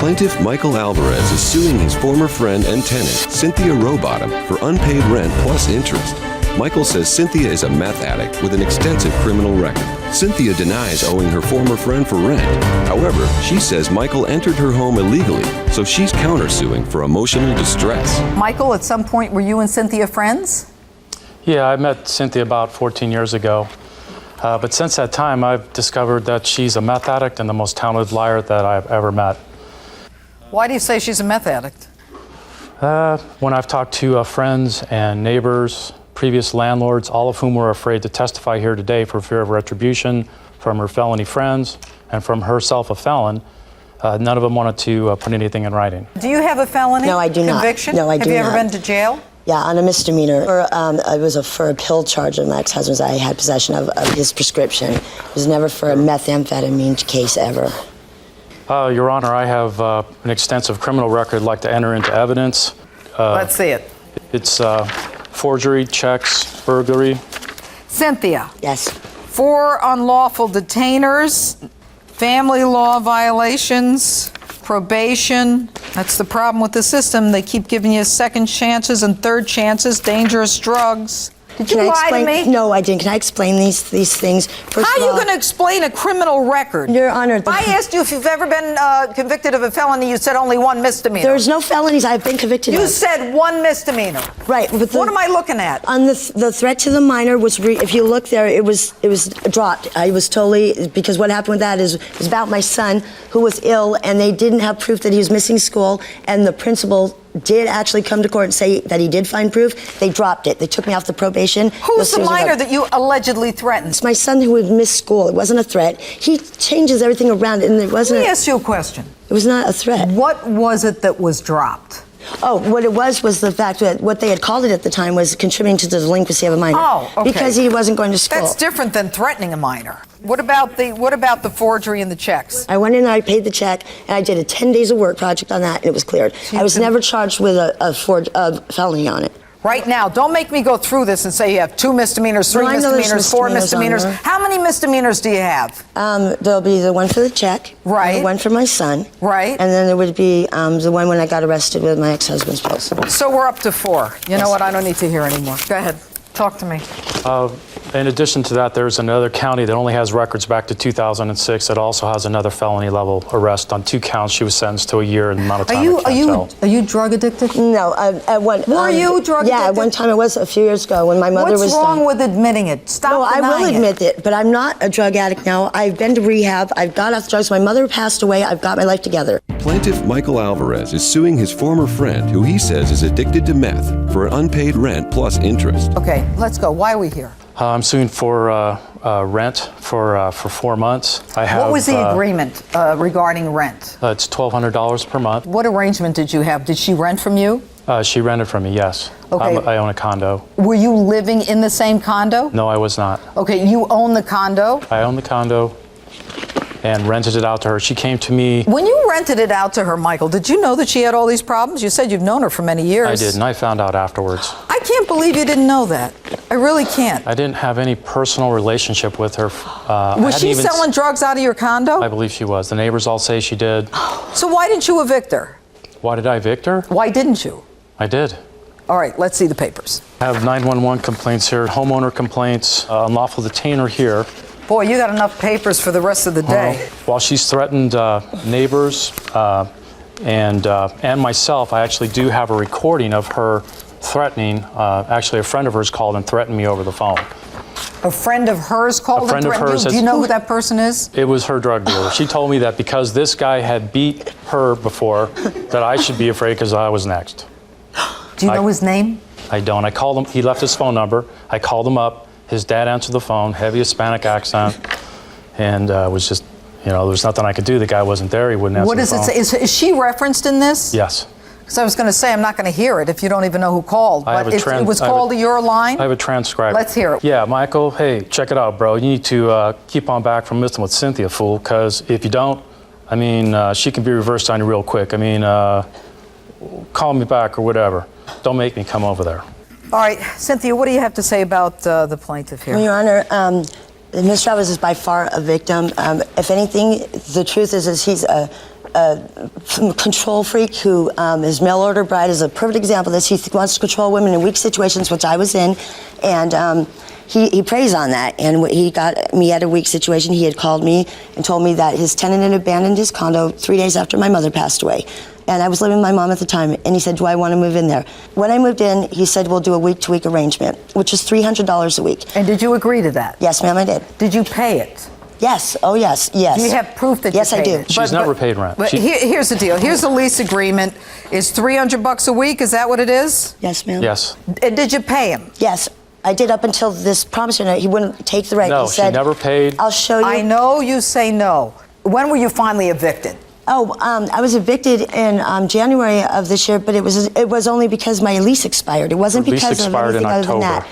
Plaintiff Michael Alvarez is suing his former friend and tenant, Cynthia Rowbottom, for unpaid rent plus interest. Michael says Cynthia is a meth addict with an extensive criminal record. Cynthia denies owing her former friend for rent. However, she says Michael entered her home illegally, so she's countersuing for emotional distress. Michael, at some point, were you and Cynthia friends? Yeah, I met Cynthia about 14 years ago. But since that time, I've discovered that she's a meth addict and the most talented liar that I've ever met. Why do you say she's a meth addict? When I've talked to friends and neighbors, previous landlords, all of whom were afraid to testify here today for fear of retribution from her felony friends and from herself a felon, none of them wanted to put anything in writing. Do you have a felony? No, I do not. Conviction? No, I do not. Have you ever been to jail? Yeah, on a misdemeanor. It was for a pill charge of my ex-husband's. I had possession of his prescription. It was never for a methamphetamine case ever. Your Honor, I have an extensive criminal record. I'd like to enter into evidence. Let's see it. It's forgery, checks, burglary. Cynthia. Yes. 4 unlawful detainers, family law violations, probation. That's the problem with the system. They keep giving you second chances and third chances, dangerous drugs. Did you lie to me? No, I didn't. Can I explain these things? How are you going to explain a criminal record? Your Honor. I asked you if you've ever been convicted of a felony. You said only 1 misdemeanor. There's no felonies I've been convicted of. You said 1 misdemeanor. Right. But what am I looking at? On the threat to the minor was, if you look there, it was dropped. I was totally, because what happened with that is it was about my son who was ill, and they didn't have proof that he was missing school, and the principal did actually come to court and say that he did find proof. They dropped it. They took me off the probation. Who's the minor that you allegedly threatened? It's my son who had missed school. It wasn't a threat. He changes everything around, and it wasn't. Let me ask you a question. It was not a threat. What was it that was dropped? Oh, what it was the fact that what they had called it at the time was contributing to the delinquency of a minor. Oh, okay. Because he wasn't going to school. That's different than threatening a minor. What about the forgery and the checks? I went in and I paid the check, and I did a 10 days of work project on that, and it was cleared. I was never charged with a felony on it. Right now, don't make me go through this and say you have 2 misdemeanors, 3 misdemeanors, 4 misdemeanors. How many misdemeanors do you have? There'll be the one for the check, right? The one for my son, right? And then there would be the one when I got arrested with my ex-husband's pills. So we're up to 4. You know what? I don't need to hear anymore. Go ahead. Talk to me. In addition to that, there's another county that only has records back to 2006 that also has another felony level arrest on 2 counts. She was sentenced to a year and the amount of time. Are you drug addicted? No. Were you drug addicted? Yeah, at one time I was, a few years ago when my mother was. What's wrong with admitting it? Stop denying it. No, I will admit it, but I'm not a drug addict now. I've been to rehab. I've got off drugs. My mother passed away. I've got my life together. Plaintiff Michael Alvarez is suing his former friend, who he says is addicted to meth, for unpaid rent plus interest. Okay, let's go. Why are we here? I'm suing for rent for 4 months. What was the agreement regarding rent? It's $1,200 per month. What arrangement did you have? Did she rent from you? She rented from me, yes. Okay. I own a condo. Were you living in the same condo? No, I was not. Okay, you own the condo? I own the condo and rented it out to her. She came to me. When you rented it out to her, Michael, did you know that she had all these problems? You said you've known her for many years. I did, and I found out afterwards. I can't believe you didn't know that. I really can't. I didn't have any personal relationship with her. Was she selling drugs out of your condo? I believe she was. The neighbors all say she did. So why didn't you evict her? Why did I evict her? Why didn't you? I did. All right, let's see the papers. I have 911 complaints here, homeowner complaints, unlawful detainer here. Boy, you got enough papers for the rest of the day. While she's threatened neighbors and myself, I actually do have a recording of her threatening. Actually, a friend of hers called and threatened me over the phone. A friend of hers called and threatened you? Do you know who that person is? It was her drug dealer. She told me that because this guy had beat her before, that I should be afraid because I was next. Do you know his name? I don't. I called him. He left his phone number. I called him up. His dad answered the phone, heavy Hispanic accent, and was just, there was nothing I could do. The guy wasn't there. He wouldn't answer the phone. What does it say? Is she referenced in this? Yes. Because I was going to say, I'm not going to hear it if you don't even know who called. But it was called to your line? I have a transcriber. Let's hear it. Yeah, Michael, hey, check it out, bro. You need to keep on back from messing with Cynthia, fool, because if you don't, she can be reversed on you real quick. Call me back or whatever. Don't make me come over there. All right, Cynthia, what do you have to say about the plaintiff here? Well, Your Honor, Mr. Alvarez is by far a victim. If anything, the truth is he's control freak who his mail order bride is a perfect example of this. He wants to control women in weak situations, which I was in, and he preys on that. And he got me at a weak situation. He had called me and told me that his tenant had abandoned his condo 3 days after my mother passed away. And I was living with my mom at the time, and he said, do I want to move in there? When I moved in, he said, we'll do a week-to-week arrangement, which is $300 a week. And did you agree to that? Yes, ma'am, I did. Did you pay it? Yes. Oh, yes. Yes. Do you have proof that yes, you paid I do. it? She's never paid rent. But She- here's the deal. Here's the lease agreement. Is $300 a week? Is that what it is? Yes, ma'am. Yes. And did you pay him? Yes. I did up until this promissory note. He wouldn't take the rent. No, He said, she never paid. I'll show you. I know you say no. When were you finally evicted? Oh, I was evicted in January of this year, but it was only because my lease expired. It wasn't Her lease because of expired in anything other than October. that.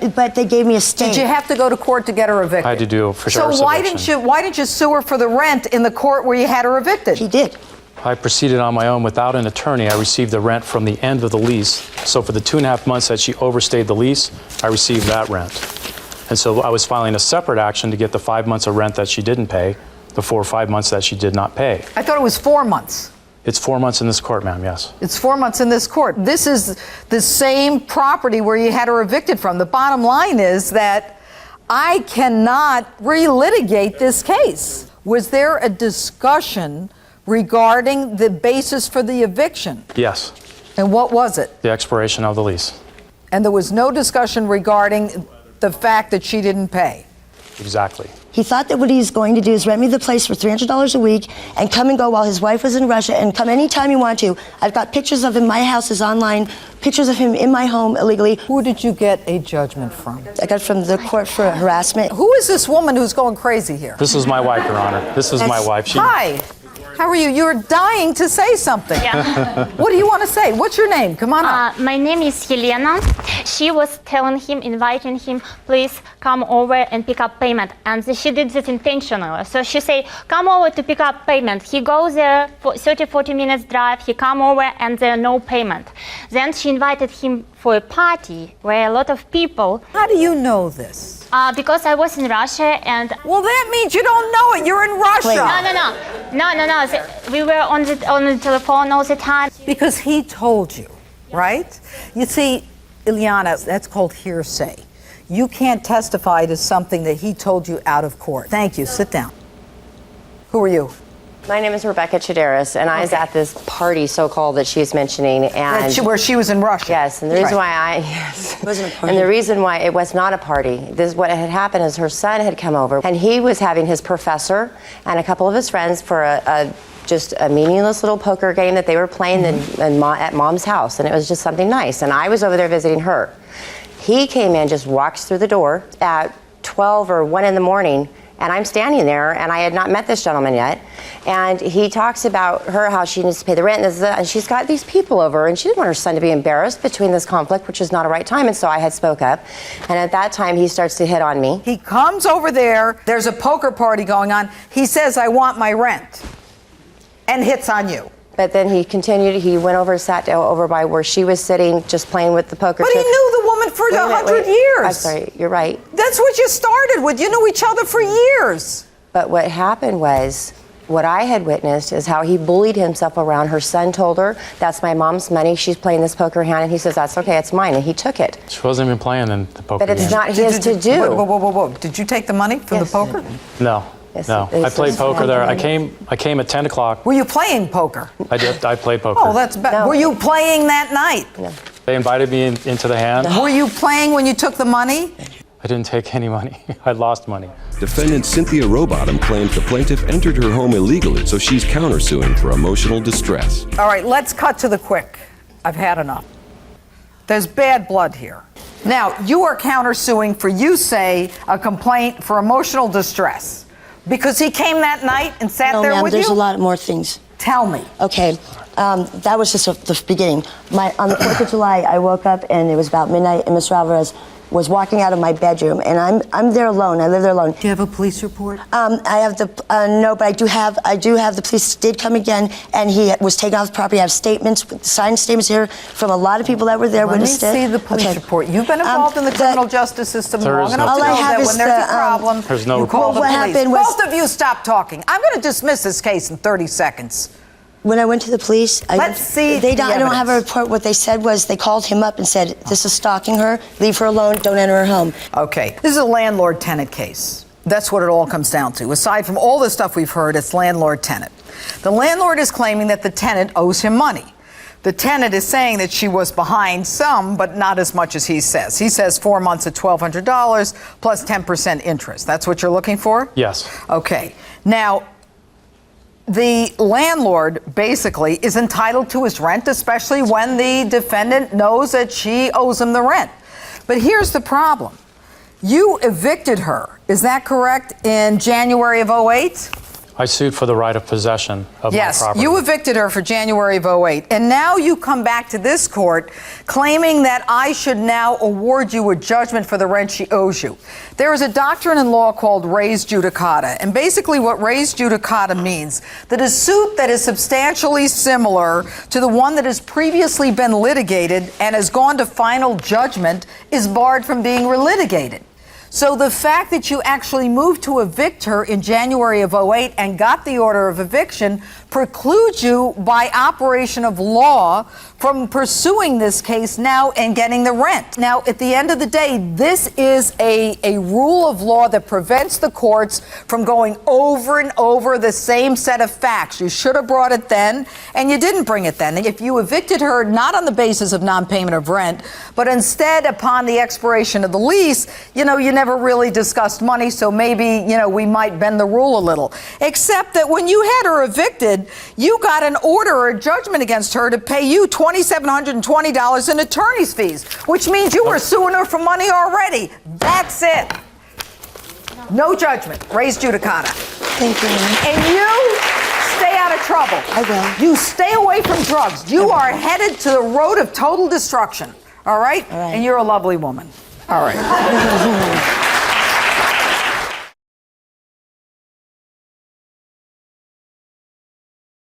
Yeah, but they gave me a stay. Did you have to go to court to get her evicted? I had to do for sure. So why didn't you sue her for the rent in the court where you had her evicted? He did. I proceeded on my own without an attorney. I received the rent from the end of the lease. So for the 2.5 months that she overstayed the lease, I received that rent. And so I was filing a separate action to get the 5 months of rent that she didn't pay, the 4 or 5 months that she did not pay. I thought it was 4 months. It's 4 months in this court, ma'am, yes. It's 4 months in this court. This is the same property where you had her evicted from. The bottom line is that I cannot relitigate this case. Was there a discussion regarding the basis for the eviction? Yes, And what was it? the expiration of the lease. And there was no discussion regarding the fact that she didn't pay. Exactly. He thought that what he's going to do is rent me the place for $300 a week and come and go while his wife was in Russia and come anytime he wanted to. I've got pictures of him. My house is online. Pictures of him in my home illegally. Who did you get a judgment from? I got it from the court for harassment. Who is this woman who's going crazy here? This is my wife, Your Honor. This is my wife. She, Hi. How are you? You're dying to say something. Yeah. What do you want to say? What's your name? Come on up. My name is Helena. She was telling him, inviting him, please come over and pick up payment. And she did this intentionally. So she said, come over to pick up payment. He goes there for 30-40 minutes drive. He come over and there no payment. Then she invited him for a party where a lot of people, How do you know this? because I was in Russia and Well, that means you don't know it. You're in Russia. no. We were on the telephone all the time. Because he told you, right? You see, Ilyana, that's called hearsay. You can't testify to something that he told you out of court. Thank you. Sit down. Who are you? My name is Rebecca Chideris, and I was at this party, so-called, that she's mentioning, and Where she was in Russia. yes, and the reason Right. why wasn't a party. and the reason why it was not a party. This what had happened is her son had come over, and he was having his professor and a couple of his friends for just a meaningless little poker game that they were playing at Mom's house, and it was just something nice. And I was over there visiting her. He came in, just walks through the door at 12 or 1 in the morning. And I'm standing there, and I had not met this gentleman yet. And he talks about her, how she needs to pay the rent, and she's got these people over, and she didn't want her son to be embarrassed between this conflict, which is not a right time. And so I had spoke up. And at that time, he starts to hit on me. He comes over there. There's a poker party going on. He says, I want my rent. And hits on you. But then he continued. He went over, sat down over by where she was sitting, just playing with the poker But he chip. knew the woman for Wait a minute, 100 wait. years. I'm sorry, you're right. That's what you started with. You knew each other for years. But what happened was, what I had witnessed is how he bullied himself around. Her son told her, that's my mom's money. She's playing this poker hand. And he says, that's okay, it's mine. And he took it. She wasn't even playing in the poker But it's game. not his to do. Whoa. Did you take the money from Yes. the poker? No, Yes, no. it I played says- poker there. I came at 10 o'clock. Were you playing poker? I did. I played poker. Oh, that's bad. No. Were you playing that night? They invited me into the hand. Were you playing when you took the money? I didn't take any money. I lost money. Defendant Cynthia Rowbottom claims the plaintiff entered her home illegally, so she's countersuing for emotional distress. All right, let's cut to the quick. I've had enough. There's bad blood here. Now, you are countersuing for, you say, a complaint for emotional distress. Because he came that night and sat No, there ma'am, with there's you? a lot more things. Tell me. Okay, that was just the beginning. On the 4th of July, I woke up and it was about midnight, and Mr. Alvarez was walking out of my bedroom, and I'm there alone. I live there alone. Do you have a police report? I have the no, but I do have the police did come again, and he was taken off the property. I have statements, signed statements here from a lot of people that were there. Let me witnessed it. see the police report. You've been involved in the criminal justice system There long is enough no to know All I have that is when there's a the, problem, There's no you call report. the What police. happened was- Both of you stop talking. I'm going to dismiss this case in 30 seconds. When I went to the police, Let's see They the don't, I don't have a evidence. report. What they said was they called him up and said, "This is stalking her. Leave her alone. Don't enter her home." Okay, this is a landlord-tenant case. That's what it all comes down to. Aside from all the stuff we've heard, it's landlord-tenant. The landlord is claiming that the tenant owes him money. The tenant is saying that she was behind some, but not as much as he says. He says 4 months at $1,200 plus 10% interest. That's what you're looking for? Yes. Okay. Now, the landlord basically is entitled to his rent, especially when the defendant knows that she owes him the rent. But here's the problem. You evicted her, is that correct, in January of 08? I sued for the right of possession of my property. Yes, you evicted her for January of 08. And now you come back to this court claiming that I should now award you a judgment for the rent she owes you. There is a doctrine in law called res judicata. And basically what res judicata means, that a suit that is substantially similar to the one that has previously been litigated and has gone to final judgment is barred from being relitigated. So the fact that you actually moved to evict her in January of 08 and got the order of eviction precludes you by operation of law from pursuing this case now and getting the rent. Now, at the end of the day, this is a rule of law that prevents the courts from going over and over the same set of facts. You should have brought it then, and you didn't bring it then. If you evicted her not on the basis of non-payment of rent, but instead upon the expiration of the lease, you never really discussed money, so maybe, we might bend the rule a little. Except that when you had her evicted, you got an order or a judgment against her to pay you $2,720 in attorney's fees, which means you were suing her for money already. That's it. No judgment. Res judicata. Thank you. And you stay out of trouble. I will. You stay away from drugs. You are headed to the road of total destruction. All right? All right. And you're a lovely woman. All right.